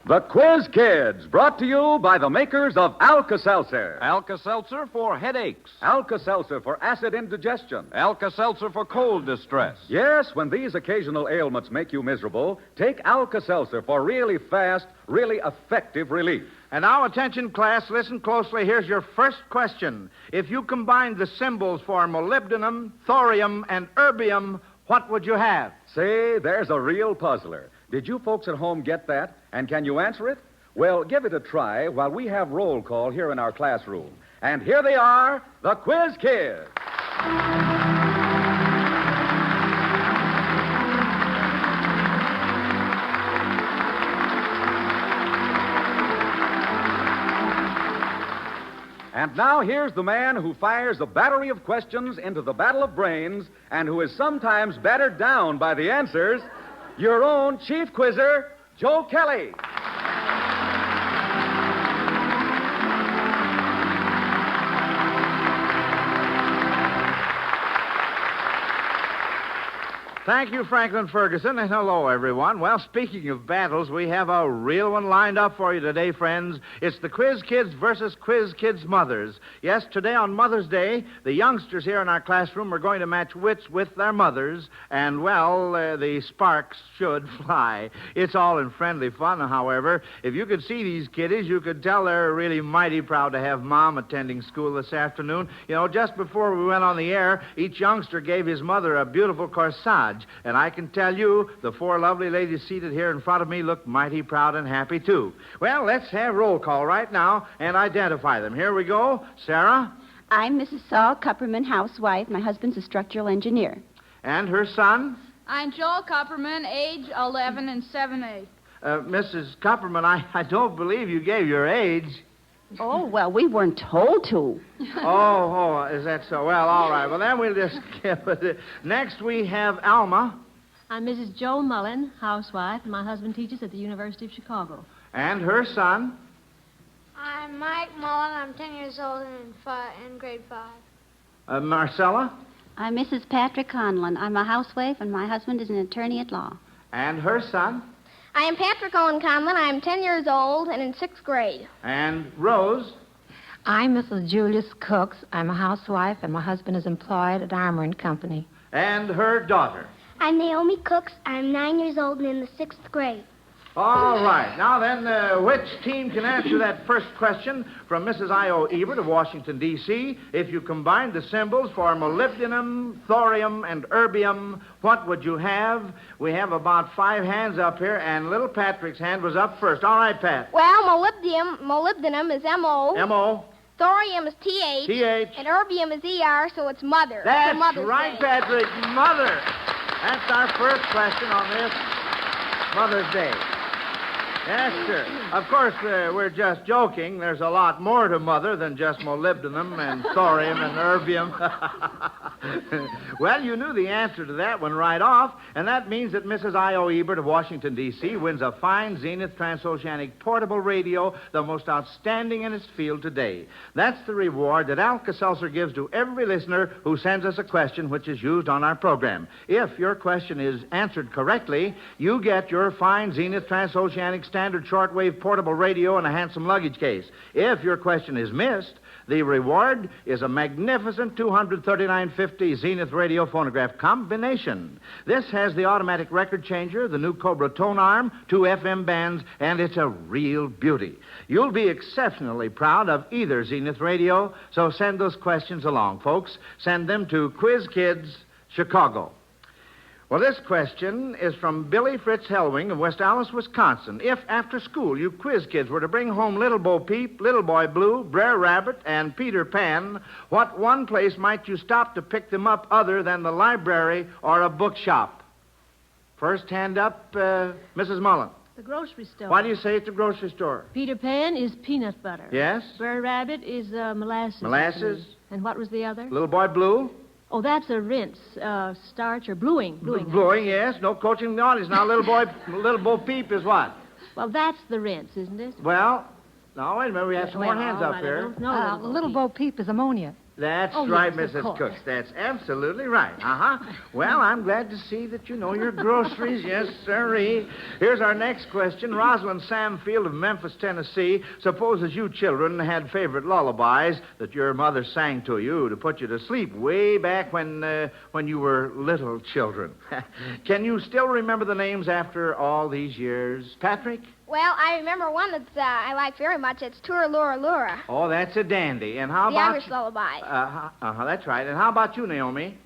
The Quiz Kids, brought to you by the makers of Alka-Seltzer. Alka-Seltzer for headaches. Alka-Seltzer for acid indigestion. Alka-Seltzer for cold distress. Yes, when these occasional ailments make you miserable, take Alka-Seltzer for really fast, really effective relief. And now, attention, class, listen closely. Here's your first question. If you combined the symbols for molybdenum, thorium, and erbium, what would you have? Say, there's a real puzzler. Did you folks at home get that? And can you answer it? Well, give it a try while we have roll call here in our classroom. And here they are, the Quiz Kids. And now here's the man who fires a battery of questions into the battle of brains and who is sometimes battered down by the answers, your own chief quizzer, Joe Kelly. Thank you, Franklin Ferguson, and hello, everyone. Well, speaking of battles, we have a real one lined up for you today, friends. It's the Quiz Kids versus Quiz Kids' mothers. Yes, today on Mother's Day, the youngsters here in our classroom are going to match wits with their mothers, and, well, the sparks should fly. It's all in friendly fun, however. If you could see these kiddies, you could tell they're really mighty proud to have Mom attending school this afternoon. You know, just before we went on the air, each youngster gave his mother a beautiful corsage. And I can tell you, the four lovely ladies seated here in front of me look mighty proud and happy, too. Well, let's have roll call right now and identify them. Here we go. Sarah? I'm Mrs. Saul Kupperman, housewife. My husband's a structural engineer. And her son? I'm Joel Kupperman, age 11 and 7/8. Mrs. Kupperman, I don't believe you gave your age. Oh, well, we weren't told to. Oh, is that so? Well, all right. Well, then we'll just skip it. Next, we have Alma. I'm Mrs. Joe Mullen, housewife, and my husband teaches at the University of Chicago. And her son? I'm Mike Mullen. I'm 10 years old and in grade 5. Marcella? I'm Mrs. Patrick Conlon. I'm a housewife, and my husband is an attorney at law. And her son? I am Patrick Owen Conlon. I am 10 years old and in 6th grade. And Rose? I'm Mrs. Julius Cooks. I'm a housewife, and my husband is employed at Armour & Company. And her daughter? I'm Naomi Cooks. I'm 9 years old and in the 6th grade. All right. Now then, which team can answer that first question from Mrs. I.O. Ebert of Washington, D.C.? If you combine the symbols for molybdenum, thorium, and erbium, what would you have? We have about 5 hands up here, and little Patrick's hand was up first. All right, Pat. Well, molybdenum is M-O. M-O. Thorium is T-H. T-H. And erbium is E-R, so it's mother. That's Mother's right, Day. Patrick. Mother. That's our first question on this Mother's Day. Yes, sir. Of course, we're just joking. There's a lot more to mother than just molybdenum and thorium and erbium. Well, you knew the answer to that one right off, and that means that Mrs. I.O. Ebert of Washington, D.C. wins a fine Zenith transoceanic portable radio, the most outstanding in its field today. That's the reward that Alka-Seltzer gives to every listener who sends us a question which is used on our program. If your question is answered correctly, you get your fine Zenith transoceanic standard shortwave portable radio and a handsome luggage case. If your question is missed, the reward is a magnificent 23950 Zenith radio phonograph combination. This has the automatic record changer, the new Cobra tone arm, 2 FM bands, and it's a real beauty. You'll be exceptionally proud of either Zenith radio, so send those questions along, folks. Send them to Quiz Kids, Chicago. Well, this question is from Billy Fritz Hellwing of West Allis, Wisconsin. If, after school, you quiz kids were to bring home Little Bo Peep, Little Boy Blue, Brer Rabbit, and Peter Pan, what one place might you stop to pick them up other than the library or a bookshop? First hand up, Mrs. Mullen. The grocery store. Why do you say it's a grocery store? Peter Pan is peanut butter. Yes? Brer Rabbit is molasses. Molasses? And what was the other? Little Boy Blue? Oh, that's a rinse, starch, or bluing. Bluing, yes. No coaching the audience. Now, Little Bo Peep is what? Well, that's the rinse, isn't it? Well, no, wait a minute. We have some more hands up here. Little Bo Peep is ammonia. That's Oh, right, yes, of Mrs. course. Cooks. That's absolutely right. Uh-huh. Well, I'm glad to see that you know your groceries. Yes, sirree. Here's our next question. Rosalind Samfield of Memphis, Tennessee, supposes you children had favorite lullabies that your mother sang to you to put you to sleep way back when you were little children. Can you still remember the names after all these years? Patrick? Well, I remember one that I like very much. It's Turalura Lura, Oh, that's a dandy. And how the about... Irish lullaby. That's right. And how about you, Naomi?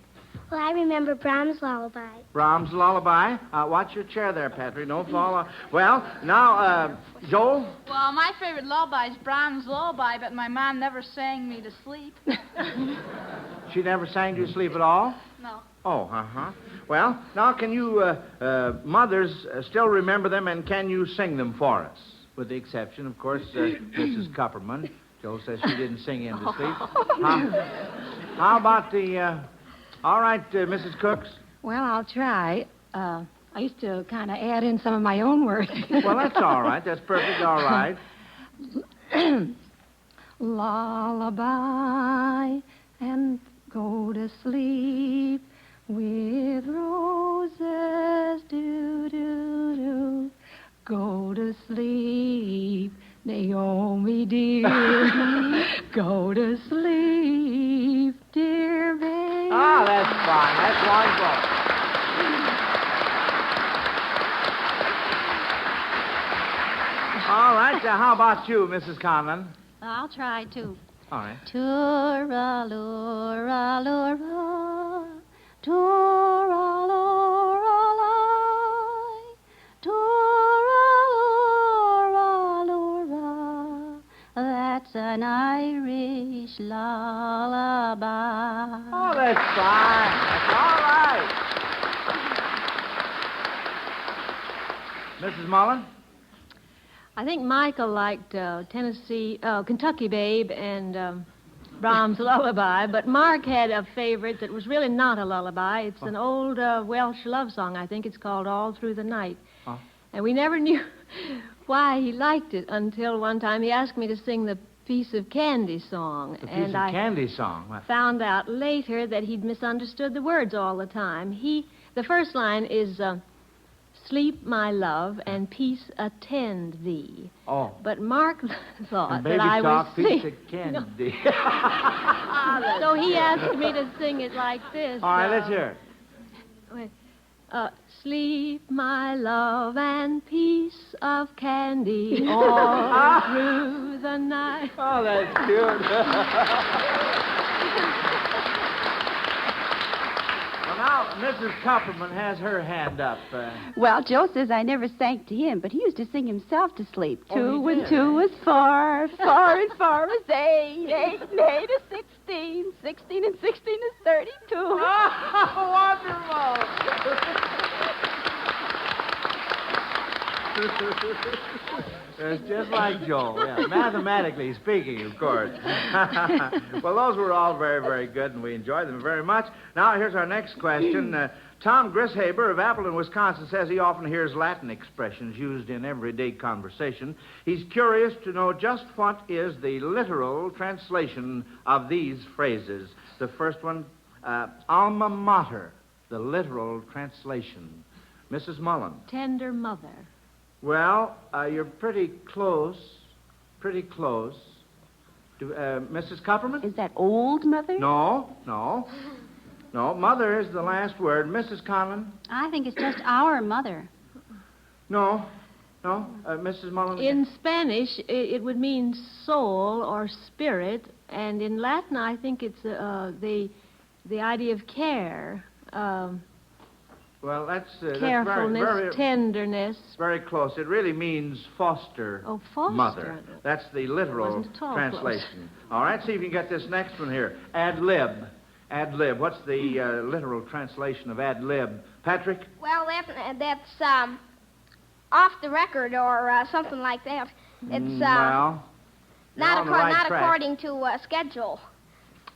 Well, I remember Brahms' lullaby. Brahms' lullaby. Watch your chair there, Patrick. Don't fall off. Well, now, Joel? Well, my favorite lullaby is Brahms' lullaby, but my mom never sang me to sleep. She never sang you to sleep at all? No. Oh, uh-huh. Well, now can you, mothers, still remember them, and can you sing them for us? With the exception, of course, Mrs. Copperman. Joe says she didn't sing him to sleep. How about the... all right, Mrs. Cooks? Well, I'll try. I used to kind of add in some of my own words. Well, that's all right. That's perfectly all right. Lullaby and go to sleep with roses, do. Go to sleep, Naomi dear. Go to sleep, dear baby. Ah, that's fine. That's wonderful. All right, how about you, Mrs. Conlon? I'll try, too. All right. Tura-lura-lura, tura-lura-lura, tura-lura-lura. That's an Irish lullaby. Oh, that's fine. That's all right. Mrs. Mullen? I think Michael liked Kentucky Babe and Brahms' Lullaby, but Mark had a favorite that was really not a lullaby. It's an old Welsh love song. I think it's called All Through the Night. Oh. And we never knew why he liked it until one time he asked me to sing the Piece of Candy song. The Piece of Candy song. Found out later that he'd misunderstood the words all the time. The first line is... sleep, my love, and peace attend thee. Oh. But Mark thought And baby that I was talk, piece of candy. So he asked me to sing it like this. All right, let's hear it. Sleep, my love, and piece of candy all through the night. Oh, that's cute. Well, now, Mrs. Copperman has her hand up. Well, Joe says I never sang to him, but he used to sing himself to sleep. Oh, Two he and did. two is four, four and four is eight, eight and eight is 16, 16 and 16 is 32. Oh, wonderful. It's just like Joel, yeah. Mathematically speaking, of course. Well, those were all very, very good, and we enjoyed them very much. Now, here's our next question. Tom Grishaber of Appleton, Wisconsin, says he often hears Latin expressions used in everyday conversation. He's curious to know just what is the literal translation of these phrases. The first one, alma mater, the literal translation. Mrs. Mullen. Tender mother. Well, you're pretty close. Pretty close. Mrs. Copperman? Is that old mother? No. No, mother is the last word. Mrs. Conlon? I think it's just our mother. No. Mrs. Mullen? In Spanish, it would mean soul or spirit, and in Latin, I think it's the idea of care. Well, that's Carefulness, very, tenderness. very close. It really means foster, Oh, foster. mother. That's the literal Wasn't at all translation. All right, see if you can get this next one here. Ad lib. Ad lib. What's the literal translation of ad lib? Patrick? Well, that's off the record or something like that. It's well, you're on the right track. according to schedule.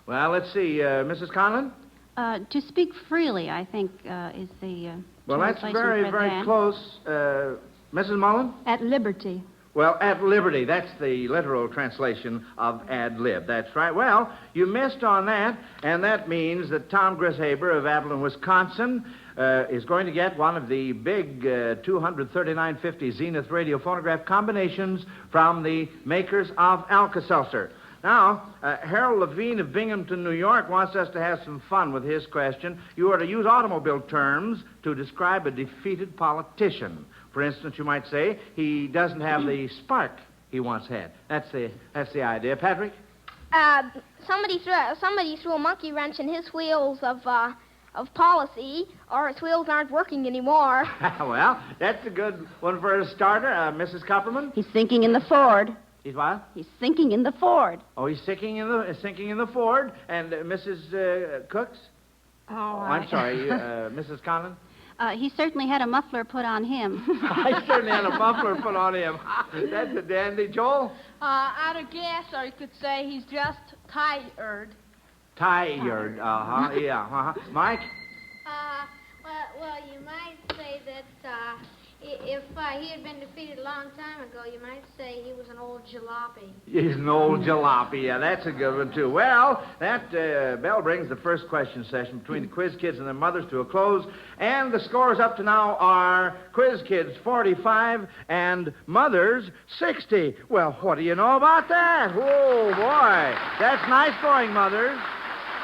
Well, let's see. Mrs. Conlon? To speak freely, I think, is the Well, that's translation very, for very that. close. Mrs. Mullen? At liberty. Well, at liberty. That's the literal translation of ad lib. That's right. Well, you missed on that, and that means that Tom Grishaber of Abilene, Wisconsin, is going to get one of the big 23950 Zenith radio phonograph combinations from the makers of Alka-Seltzer. Now, Harold Levine of Binghamton, New York, wants us to have some fun with his question. You are to use automobile terms to describe a defeated politician. For instance, you might say, he doesn't have the spark he once had. That's the idea. Patrick? Somebody threw a monkey wrench in his wheels of policy, or his wheels aren't working anymore. Well, that's a good one for a starter. Mrs. Copperman? He's sinking in the Ford. He's what? He's sinking in the Ford. Oh, he's sinking in the Ford. And Mrs. Cooks? Oh, I'm sorry, Mrs. Conlon? He certainly had a muffler put on him. I certainly had a muffler put on him. That's a dandy. Joel? Out of gas, or you could say he's just tired. Tired. Yeah. Mike? Well, you might say that if he had been defeated a long time ago, you might say he was an old jalopy. He's an old jalopy. Yeah, that's a good one, too. Well, that bell brings the first question session between the Quiz Kids and their mothers to a close. And the scores up to now are Quiz Kids 45 and mothers 60. Well, what do you know about that? Oh, boy. That's nice going, mothers.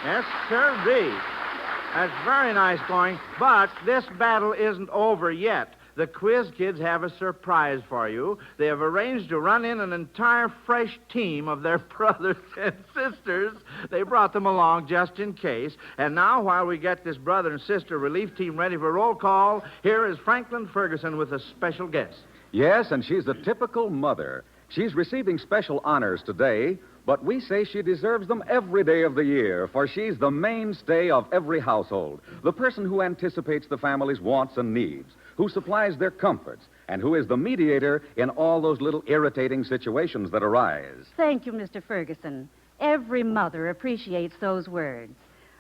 Yes, sir, indeed. That's very nice going. But this battle isn't over yet. The Quiz Kids have a surprise for you. They have arranged to run in an entire fresh team of their brothers and sisters. They brought them along just in case. And now, while we get this brother and sister relief team ready for roll call, here is Franklin Ferguson with a special guest. Yes, and she's a typical mother. She's receiving special honors today, but we say she deserves them every day of the year, for she's the mainstay of every household, the person who anticipates the family's wants and needs, who supplies their comforts, and who is the mediator in all those little irritating situations that arise. Thank you, Mr. Ferguson. Every mother appreciates those words.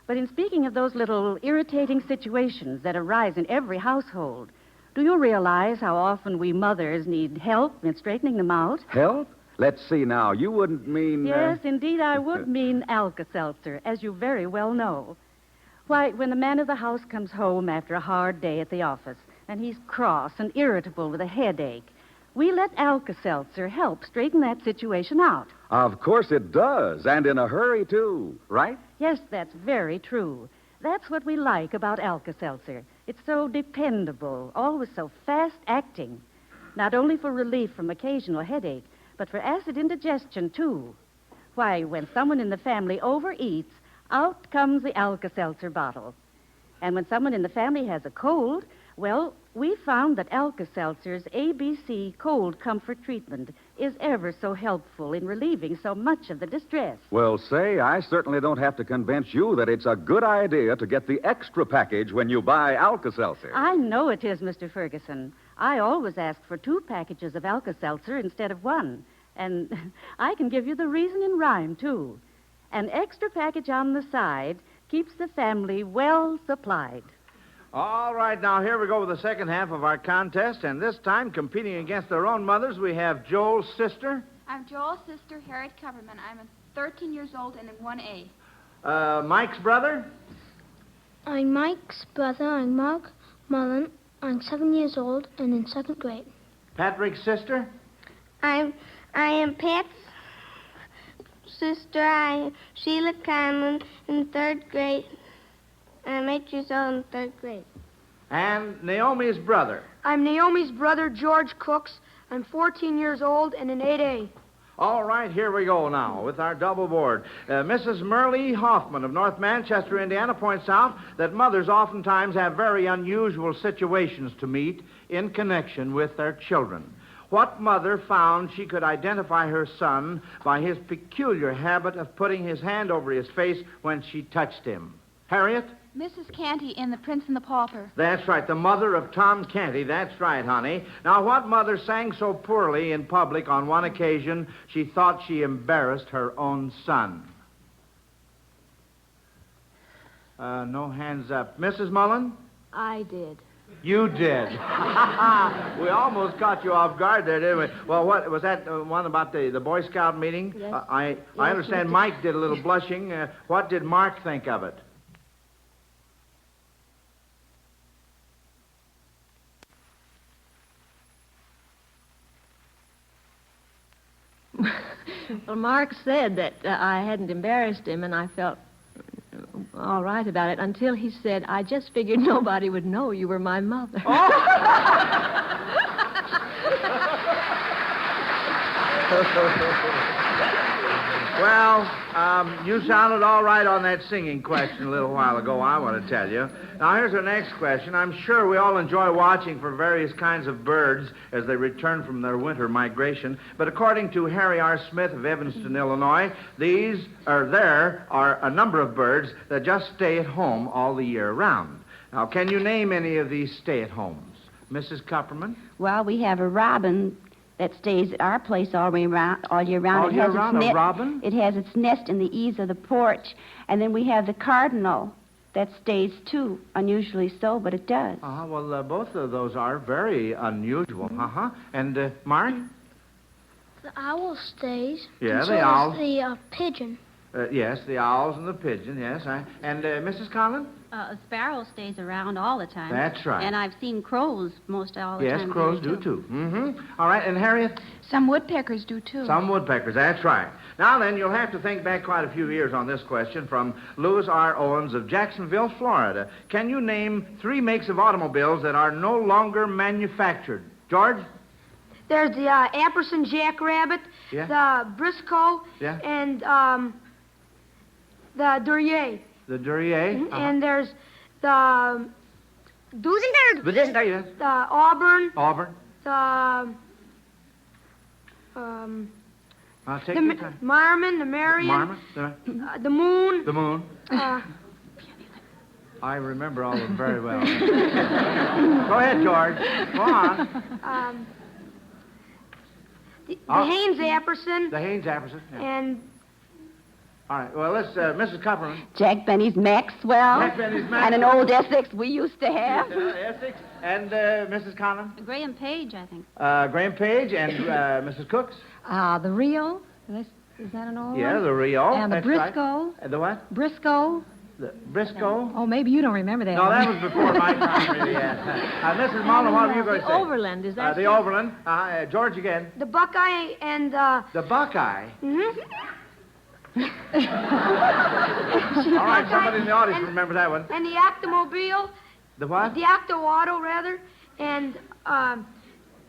But in speaking of those little irritating situations that arise in every household, do you realize how often we mothers need help in straightening them out? Help? Let's see now. You wouldn't mean... Yes, indeed, I would mean Alka-Seltzer, as you very well know. Why, when the man of the house comes home after a hard day at the office, and he's cross and irritable with a headache, we let Alka-Seltzer help straighten that situation out. Of course it does, and in a hurry, too, right? Yes, that's very true. That's what we like about Alka-Seltzer. It's so dependable, always so fast-acting. Not only for relief from occasional headache, but for acid indigestion, too. Why, when someone in the family overeats, out comes the Alka-Seltzer bottle. And when someone in the family has a cold, well, we found that Alka-Seltzer's ABC Cold Comfort Treatment is ever so helpful in relieving so much of the distress. Well, say, I certainly don't have to convince you that it's a good idea to get the extra package when you buy Alka-Seltzer. I know it is, Mr. Ferguson. I always ask for 2 packages of Alka-Seltzer instead of 1. And I can give you the reason in rhyme, too. An extra package on the side keeps the family well supplied. All right, now here we go with the second half of our contest, and this time, competing against their own mothers, we have Joel's sister. I'm Joel's sister, Harriet Coverman. I'm 13 years old and in 1A. Mike's brother. I'm Mike's brother. I'm Mark Mullen. I'm 7 years old and in 2nd grade. Patrick's sister. I am Pat's sister. I'm Sheila Conlon in 3rd grade. I'm 8 years old in 3rd grade. And Naomi's brother. I'm Naomi's brother, George Cooks. I'm 14 years old and in 8A. All right, here we go now with our double board. Mrs. Merle Hoffman of North Manchester, Indiana, points out that mothers oftentimes have very unusual situations to meet in connection with their children. What mother found she could identify her son by his peculiar habit of putting his hand over his face when she touched him? Harriet? Mrs. Canty in The Prince and the Pauper. That's right, the mother of Tom Canty. That's right, honey. Now, what mother sang so poorly in public on one occasion she thought she embarrassed her own son? No hands up. Mrs. Mullen? I did. You did. We almost caught you off guard there, didn't we? Well, what was that one about the Boy Scout meeting? Yes. I understand Mike did a little blushing. What did Mark think of it? Well, Mark said that I hadn't embarrassed him, and I felt all right about it until he said, I just figured nobody would know you were my mother. Well, you sounded all right on that singing question a little while ago, I want to tell you. Now, here's our next question. I'm sure we all enjoy watching for various kinds of birds as they return from their winter migration. But according to Harry R. Smith of Evanston, Illinois, there are a number of birds that just stay at home all the year round. Now, can you name any of these stay-at-homes? Mrs. Kupperman? Well, we have a robin that stays at our place all year round. All year round, a robin? It has its nest in the eaves of the porch. And then we have the cardinal that stays, too. Unusually so, but it does. Well, both of those are very unusual. And, Mark? The owl stays. Yeah, and the so owl. Does the pigeon. Yes, the owls and the pigeon, yes. And Mrs. Conlon? A sparrow stays around all the time. That's right. And I've seen crows most all the time. Yes, crows do, too. Mm-hmm. All right, and Harriet? Some woodpeckers do, too. Some woodpeckers, that's right. Now then, you'll have to think back quite a few years on this question from Louis R. Owens of Jacksonville, Florida. Can you name 3 makes of automobiles that are no longer manufactured? George? There's the Ampersand Jackrabbit, the Briscoe, and the Duryea. The Duryea? Mm-hmm. And there's the Duesenberg. The Auburn. Auburn. The take your time. Marmon, the Marion. Marmon. The Moon. The Moon. I remember all of them very well. Go ahead, George. Go on. The Haynes Apperson. The Haynes Apperson. Yeah. And... All right, well, let's, Mrs. Kupperman. Jack Benny's Maxwell. Jack Benny's Maxwell. And an old Essex we used to have. Essex. And Mrs. Conlon? Graham Page, I think. Graham Page and Mrs. Cooks? The Rio. Is that an old one? Yeah, the Rio. And the Briscoe. Right. The what? Briscoe. The Briscoe? Oh, maybe you don't remember that. No, that was before my time, really, yes. Mrs. Mullen, what are you going to say? The Overland, is that the Overland. George again. The Buckeye and... The Buckeye? Mm-hmm. All right, somebody in the audience remembers that one. And the Octomobile. The what? The Octo-Auto, rather. And,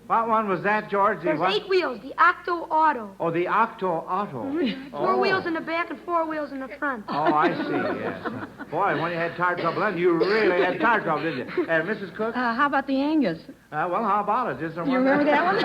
what one was that, George? There's 8 wheels. The Octo-Auto. Oh, the Octo-Auto. Mm-hmm. 4 wheels in the back and 4 wheels in the front. Oh, I see, yes. Boy, when you had tire trouble then, you really had tire trouble, didn't you? Mrs. Cook? How about the Angus? Well, how about it? You remember that one?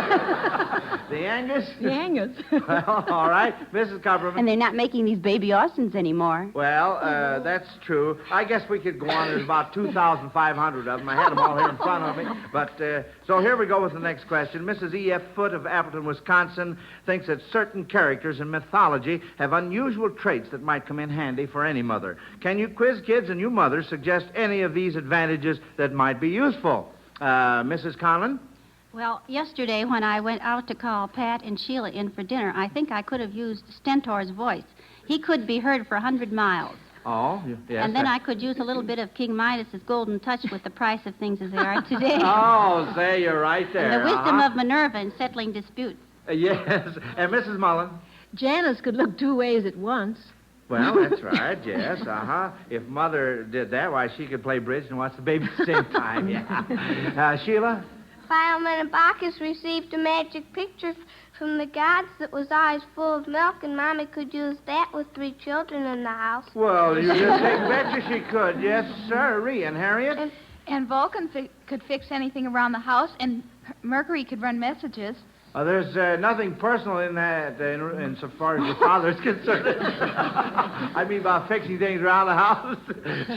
The Angus? The Angus. Well, all right. Mrs. Kupperman. And they're not making these baby Austins anymore. Well, that's true. I guess we could go on. There's about 2,500 of them. I had them all here in front of me. But, so here we go with the next question. Mrs. E.F. Foote of Appleton, Wisconsin, thinks that certain characters in mythology have unusual traits that might come in handy for any mother. Can you quiz kids and you mothers suggest any of these advantages that might be useful? Mrs. Conlon? Well, yesterday when I went out to call Pat and Sheila in for dinner, I think I could have used Stentor's voice. He could be heard for 100 miles. Oh, yes. And then I could use a little bit of King Midas's golden touch with the price of things as they are today. Oh, say, you're right there. And the wisdom of Minerva in settling disputes. Yes. And Mrs. Mullen? Janice could look 2 ways at once. Well, that's right, yes, If Mother did that, why, she could play bridge and watch the baby at the same time, yeah. Sheila? Philemon and Bacchus received a magic picture from the gods that was eyes full of milk, and Mommy could use that with 3 children in the house. Well, you just bet you she could. Yes, sir. And Harriet? And Vulcan could fix anything around the house, and Mercury could run messages. There's nothing personal in that, insofar as your father is concerned. I mean, about fixing things around the house.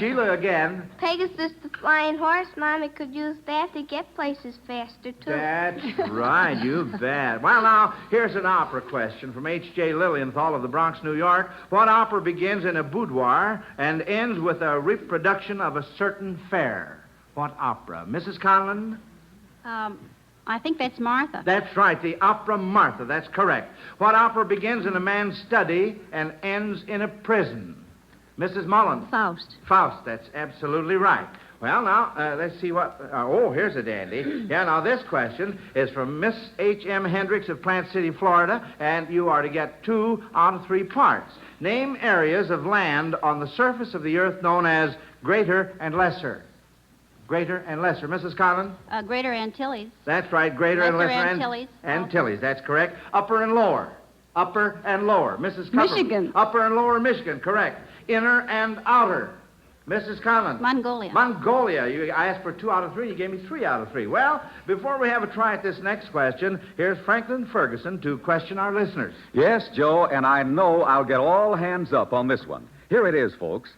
Sheila again. Pegasus, the flying horse, Mommy could use that to get places faster, too. That's right, you bet. Well, now, here's an opera question from H.J. Lilienthal of the Bronx, New York. What opera begins in a boudoir and ends with a reproduction of a certain fair? What opera? Mrs. Conlon? I think that's Martha. That's right, the opera Martha. That's correct. What opera begins in a man's study and ends in a prison? Mrs. Mullen? Faust. Faust, that's absolutely right. Well, now, let's see what... here's a dandy. Yeah, now this question is from Miss H.M. Hendricks of Plant City, Florida, and you are to get 2 out of 3 parts. Name areas of land on the surface of the earth known as Greater and Lesser. Greater and Lesser. Mrs. Collins? Greater Antilles. That's right, Greater and Lesser. Antilles. Antilles, that's correct. Upper and Lower. Upper and Lower. Mrs. Cupper. Michigan. Upper and Lower Michigan, correct. Inner and Outer. Mrs. Collins. Mongolia. Mongolia. I asked for 2 out of 3. You gave me 3 out of 3. Well, before we have a try at this next question, here's Franklin Ferguson to question our listeners. Yes, Joe, and I know I'll get all hands up on this one. Here it is, folks.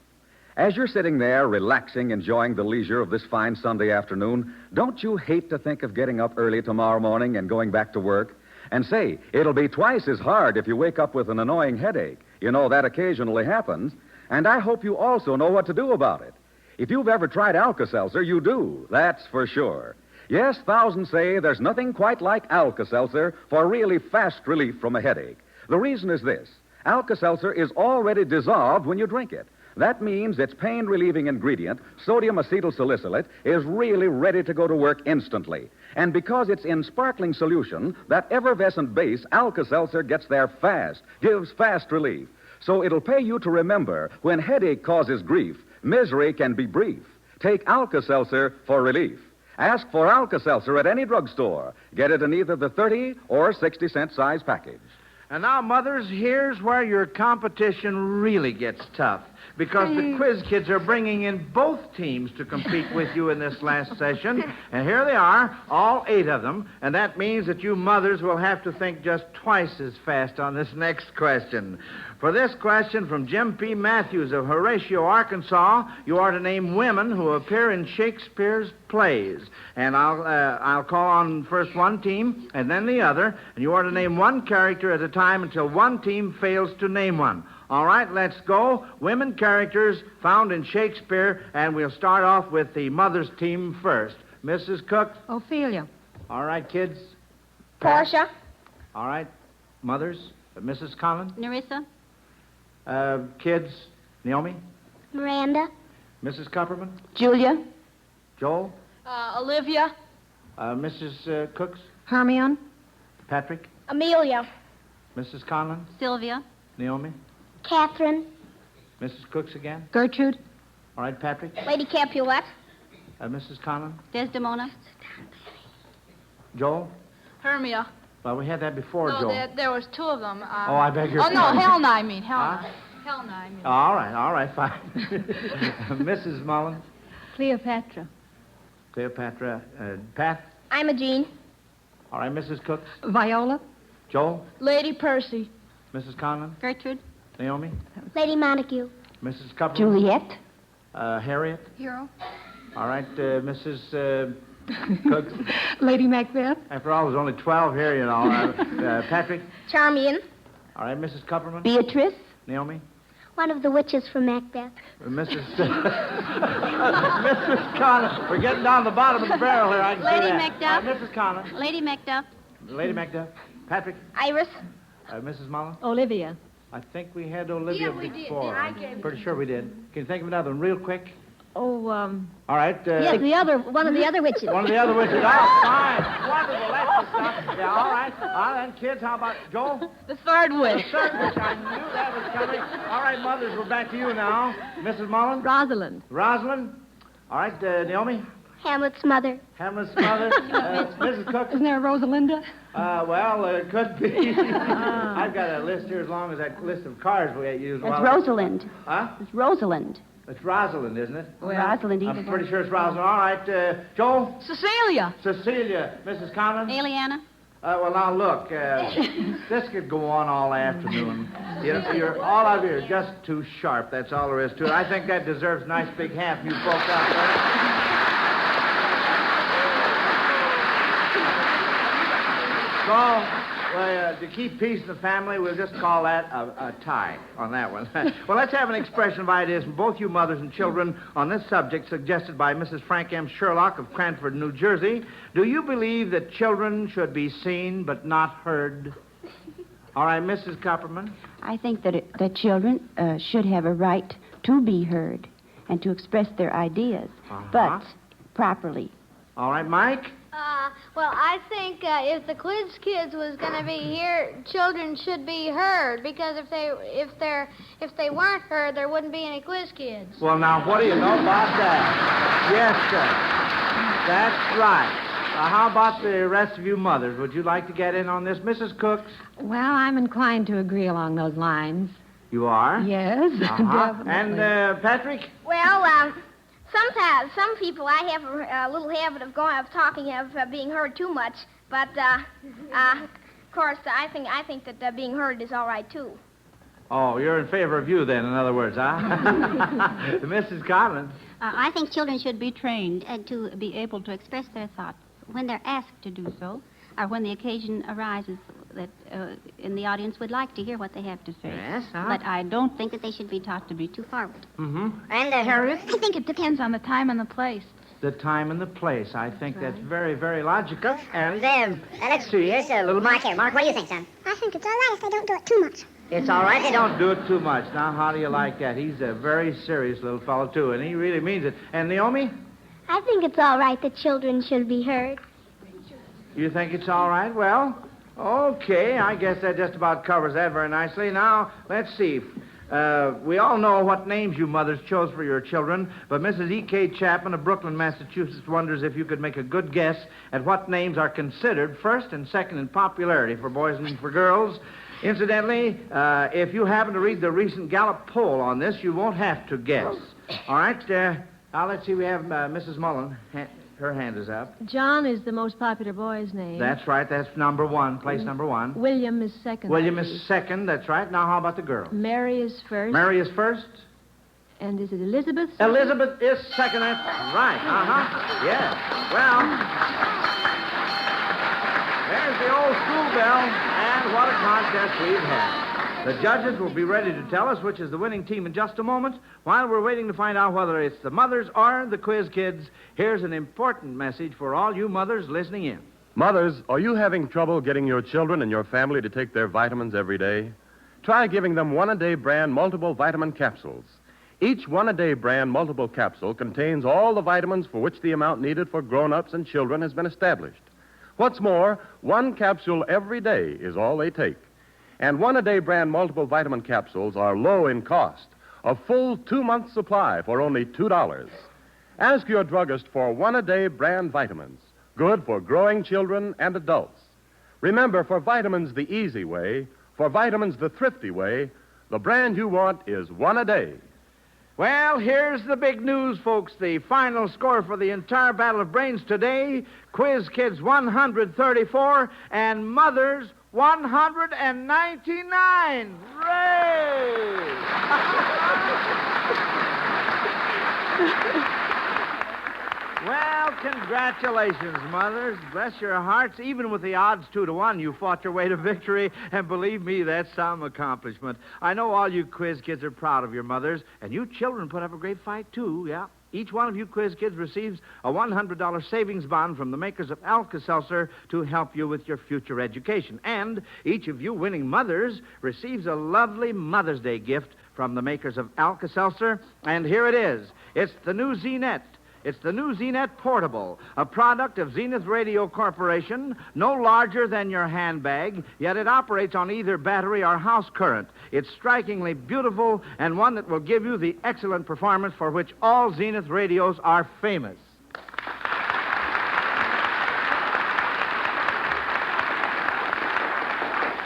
As you're sitting there relaxing, enjoying the leisure of this fine Sunday afternoon, don't you hate to think of getting up early tomorrow morning and going back to work? And say, it'll be twice as hard if you wake up with an annoying headache. You know, that occasionally happens. And I hope you also know what to do about it. If you've ever tried Alka-Seltzer, you do. That's for sure. Yes, thousands say there's nothing quite like Alka-Seltzer for really fast relief from a headache. The reason is this. Alka-Seltzer is already dissolved when you drink it. That means its pain-relieving ingredient, sodium acetylsalicylate, is really ready to go to work instantly. And because it's in sparkling solution, that effervescent base, Alka-Seltzer, gets there fast, gives fast relief. So it'll pay you to remember, when headache causes grief, misery can be brief. Take Alka-Seltzer for relief. Ask for Alka-Seltzer at any drugstore. Get it in either the 30 or 60-cent size package. And now, mothers, here's where your competition really gets tough. Because the Quiz Kids are bringing in both teams to compete with you in this last session. And here they are, all 8 of them. And that means that you mothers will have to think just twice as fast on this next question. For this question from Jim P. Matthews of Horatio, Arkansas, you are to name women who appear in Shakespeare's plays. And I'll call on first one team and then the other. And you are to name one character at a time until one team fails to name one. All right, let's go. Women characters found in Shakespeare, and we'll start off with the mother's team first. Mrs. Cook? Ophelia. All right, kids? Portia. All right, mothers? Mrs. Collins? Nerissa. Kids? Naomi? Miranda. Mrs. Kupperman? Julia. Joel? Olivia. Mrs. Cooks? Hermione. Patrick? Amelia. Mrs. Conlon? Sylvia. Naomi? Catherine. Mrs. Cooks again? Gertrude. All right, Patrick? Lady Capulet. Mrs. Conlon? Desdemona. Joel? Hermia. Well, we had that before, No, Joel. there was 2 of them. I beg your Oh, pardon. no, Helena, I mean. Huh? Helena, I mean. All right, fine. Mrs. Mullen? Cleopatra. Cleopatra. Pat? Imogene. All right, Mrs. Cooks? Viola. Joel? Lady Percy. Mrs. Conlon? Gertrude. Naomi? Lady Montague. Mrs. Cupperman? Juliet. Harriet? Hero. All right, Mrs. Cooks? Lady Macbeth. After all, there's only 12 here, you know. Patrick? Charmian. All right, Mrs. Kupperman? Beatrice. Naomi? One of the witches from Macbeth. Mrs. Mrs. Conlon. We're getting down the bottom of the barrel here. I can Lady see that. Macduff. Mrs. Conlon. Lady Macduff. Lady Macduff. Patrick? Iris. Mrs. Mullen? Olivia. I think we had Olivia Yeah, we did. before. I gave Pretty sure we did. Can you think of another one real quick? Oh, All right. Yes, one of the other witches. One of the other witches. Oh, fine. Wonderful. That's the stuff. Yeah, all right. All right, then, kids, how about Joel? The 3rd witch. The 3rd witch. I knew that was coming. All right, mothers, we're back to you now. Mrs. Mullen? Rosalind. Rosalind? All right, Naomi? Hamlet's mother. Hamlet's mother? Mrs. Cook? Isn't there a Rosalinda? Well, it could be. I've got a list here as long as that list of cars we used. It's Rosalind. Huh? It's Rosalind. It's Rosalind, isn't it? Rosalind. I'm pretty sure it's Rosalind. All right, Joel? Cecilia. Cecilia. Mrs. Conlon? Aliana. Well, now, look, this could go on all afternoon. You're all of you are just too sharp. That's all there is to it. I think that deserves a nice big hand from you folks out there. So, Well, to keep peace in the family, we'll just call that a tie on that one. Well, let's have an expression of ideas from both you mothers and children on this subject suggested by Mrs. Frank M. Sherlock of Cranford, New Jersey. Do you believe that children should be seen but not heard? All right, Mrs. Copperman. I think that children should have a right to be heard and to express their ideas, but properly. All right, Mike? Well, I think if the Quiz Kids was going to be here, children should be heard, because if they weren't heard, there wouldn't be any Quiz Kids. Well, now, what do you know about that? Yes, sir. That's right. How about the rest of you mothers? Would you like to get in on this? Mrs. Cooks? Well, I'm inclined to agree along those lines. You are? Yes, definitely. And Patrick? Well, sometimes some people I have a little habit of being heard too much, but of course I think that being heard is all right too. Oh, you're in favor of you then, in other words, huh? Mrs. Collins? I think children should be trained to be able to express their thoughts when they're asked to do so, or when the occasion arises that in the audience would like to hear what they have to say. Yes, But I don't think that they should be taught to be too forward. Mm-hmm. And Harriet? I think it depends on the time and the place. The time and the place. I think that's very, very logical. And next to you, here's little Mark here. Mark, what do you think, son? I think it's all right if they don't do it too much. It's all right. They Don't do it too much. Now, how do you like that? He's a very serious little fellow, too, and he really means it. And Naomi? I think it's all right that children should be heard. You think it's all right? Well, okay. I guess that just about covers that very nicely. Now, let's see. We all know what names you mothers chose for your children, but Mrs. E.K. Chapman of Brooklyn, Massachusetts, wonders if you could make a good guess at what names are considered first and second in popularity for boys and for girls. Incidentally, if you happen to read the recent Gallup poll on this, you won't have to guess. All right, now let's see. We have Mrs. Mullen. Her hand is up. John is the most popular boy's name. That's right. That's number one, place number one. William is second. William is second. That's right. Now, how about the girl? Mary is first. Mary is first. And is it Elizabeth? Elizabeth is second. That's right. Yes. Well, there's the old school bell, and what a contest we've had. The judges will be ready to tell us which is the winning team in just a moment. While we're waiting to find out whether it's the mothers or the Quiz Kids, here's an important message for all you mothers listening in. Mothers, are you having trouble getting your children and your family to take their vitamins every day? Try giving them one-a-day brand multiple vitamin capsules. Each one-a-day brand multiple capsule contains all the vitamins for which the amount needed for grown-ups and children has been established. What's more, one capsule every day is all they take. And one-a-day brand multiple vitamin capsules are low in cost, a full 2-month supply for only $2. Ask your druggist for one-a-day brand vitamins, good for growing children and adults. Remember, for vitamins the easy way, for vitamins the thrifty way, the brand you want is one-a-day. Well, here's the big news, folks. The final score for the entire Battle of Brains today, Quiz Kids 134 and Mothers 199. Hooray! Well, congratulations, mothers. Bless your hearts. Even with the odds 2-1, you fought your way to victory, and believe me, that's some accomplishment. I know all you Quiz Kids are proud of your mothers, and you children put up a great fight, too, yeah. Each one of you Quiz Kids receives a $100 savings bond from the makers of Alka-Seltzer to help you with your future education. And each of you winning mothers receives a lovely Mother's Day gift from the makers of Alka-Seltzer. And here it is. It's the new Z-Net. It's the new Z-Net Portable, a product of Zenith Radio Corporation, no larger than your handbag, yet it operates on either battery or house current. It's strikingly beautiful and one that will give you the excellent performance for which all Zenith radios are famous.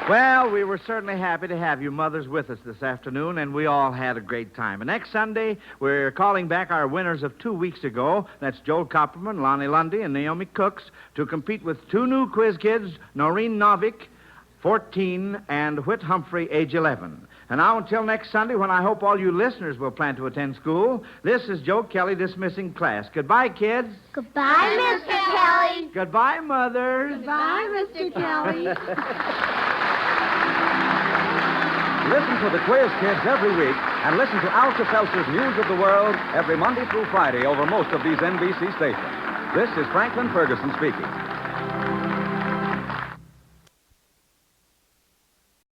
Well, we were certainly happy to have you mothers with us this afternoon, and we all had a great time. And next Sunday, we're calling back our winners of 2 weeks ago. That's Joel Copperman, Lonnie Lundy, and Naomi Cooks, to compete with 2 new Quiz Kids, Noreen Novick, 14, and Whit Humphrey, age 11. And now until next Sunday, when I hope all you listeners will plan to attend school, this is Joe Kelly dismissing class. Goodbye, kids. Goodbye, Mr. Kelly. Goodbye, mothers. Goodbye, Mr. Kelly. Listen to the Quiz Kids every week and listen to Alka-Seltzer's News of the World every Monday through Friday over most of these NBC stations. This is Franklin Ferguson speaking.